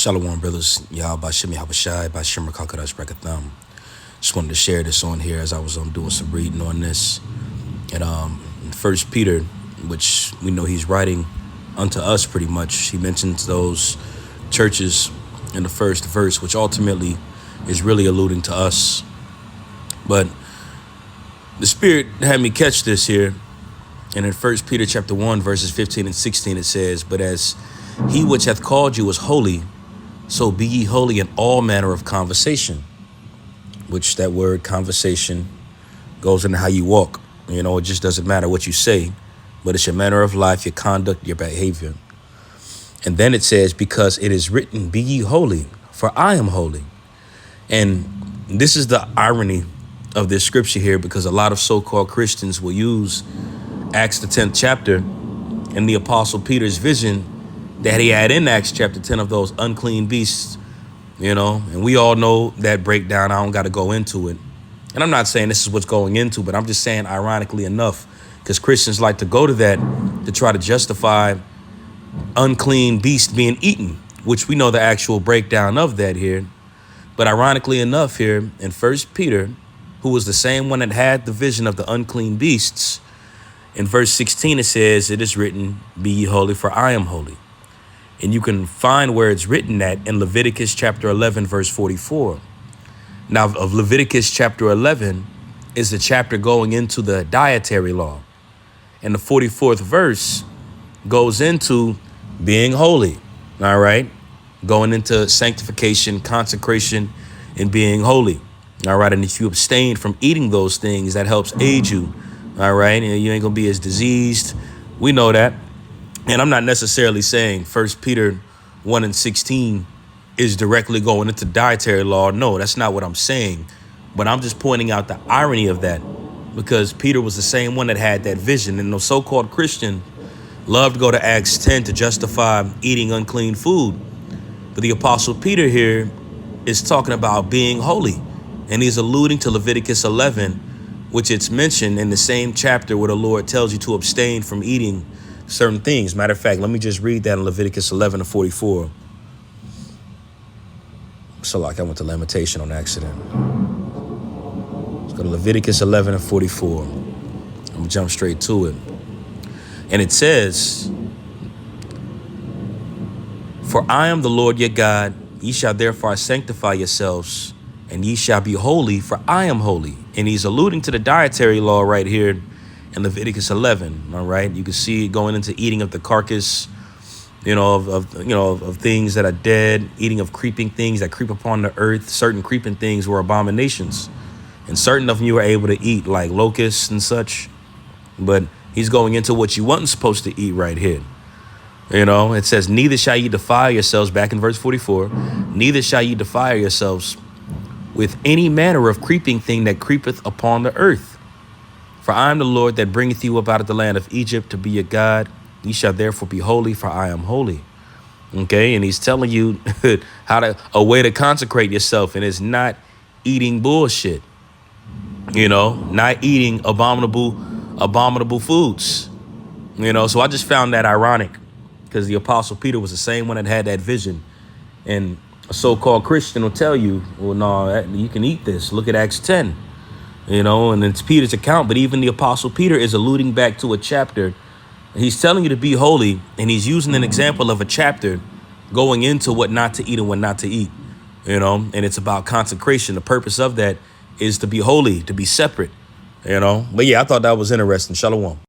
Shalom, brothers. Y'all, Bashim Yahabashai, Bashim Rakakadash Brakatham. Just wanted to share this on here as I was doing some reading on this. And in First Peter, which we know he's writing unto us pretty much, he mentions those churches in the first verse, which ultimately is really alluding to us. But the Spirit had me catch this here. And in First Peter chapter 1, verses 15 and 16, it says, "But as he which hath called you is holy, so be ye holy in all manner of conversation," which that word conversation goes into how you walk. You know, it just doesn't matter what you say, but it's your manner of life, your conduct, your behavior. And then it says, "Because it is written, be ye holy, for I am holy." And this is the irony of this scripture here, because a lot of so-called Christians will use Acts the 10th chapter and the Apostle Peter's vision that he had in Acts chapter 10 of those unclean beasts, you know, and we all know that breakdown. I don't got to go into it. And I'm not saying this is what's going into, but I'm just saying, ironically enough, because Christians like to go to that to try to justify unclean beasts being eaten, which we know the actual breakdown of that here. But ironically enough here in First Peter, who was the same one that had the vision of the unclean beasts, in verse 16, it says, "It is written, be ye holy, for I am holy." And you can find where it's written at in Leviticus chapter 11, verse 44. Now, of Leviticus chapter 11 is the chapter going into the dietary law. And the 44th verse goes into being holy, all right? Going into sanctification, consecration, and being holy, all right? And if you abstain from eating those things, that helps aid you, all right? And you ain't gonna be as diseased. We know that. And I'm not necessarily saying 1 Peter 1 and 16 is directly going into dietary law. No, that's not what I'm saying. But I'm just pointing out the irony of that, because Peter was the same one that had that vision. And those so-called Christians love to go to Acts 10 to justify eating unclean food. But the Apostle Peter here is talking about being holy. And he's alluding to Leviticus 11, which it's mentioned in the same chapter where the Lord tells you to abstain from eating certain things. Matter of fact, let me just read that in Leviticus 11 and 44. So like I went to Lamentation on accident. Let's go to Leviticus 11 and 44. I'm gonna jump straight to it. And it says, "For I am the Lord your God, ye shall therefore sanctify yourselves, and ye shall be holy, for I am holy." And he's alluding to the dietary law right here in Leviticus 11, all right? You can see it going into eating of the carcass, of things that are dead, eating of creeping things that creep upon the earth. Certain creeping things were abominations, and certain of them you were able to eat, like locusts and such. But he's going into what you wasn't supposed to eat right here. You know, it says, "Neither shall ye defile yourselves," back in verse 44, "neither shall ye defile yourselves with any manner of creeping thing that creepeth upon the earth. For I am the Lord that bringeth you up out of the land of Egypt to be your God. Ye shall therefore be holy, for I am holy." Okay, and he's telling you a way to consecrate yourself, and it's not eating bullshit. You know, not eating abominable foods. You know, so I just found that ironic, because the Apostle Peter was the same one that had that vision. And a so-called Christian will tell you, well, no, you can eat this. Look at Acts 10. You know, and it's Peter's account, but even the Apostle Peter is alluding back to a chapter. He's telling you to be holy, and he's using an example of a chapter going into what not to eat and what not to eat, you know, and it's about consecration. The purpose of that is to be holy, to be separate, you know. But yeah, I thought that was interesting. Shalom.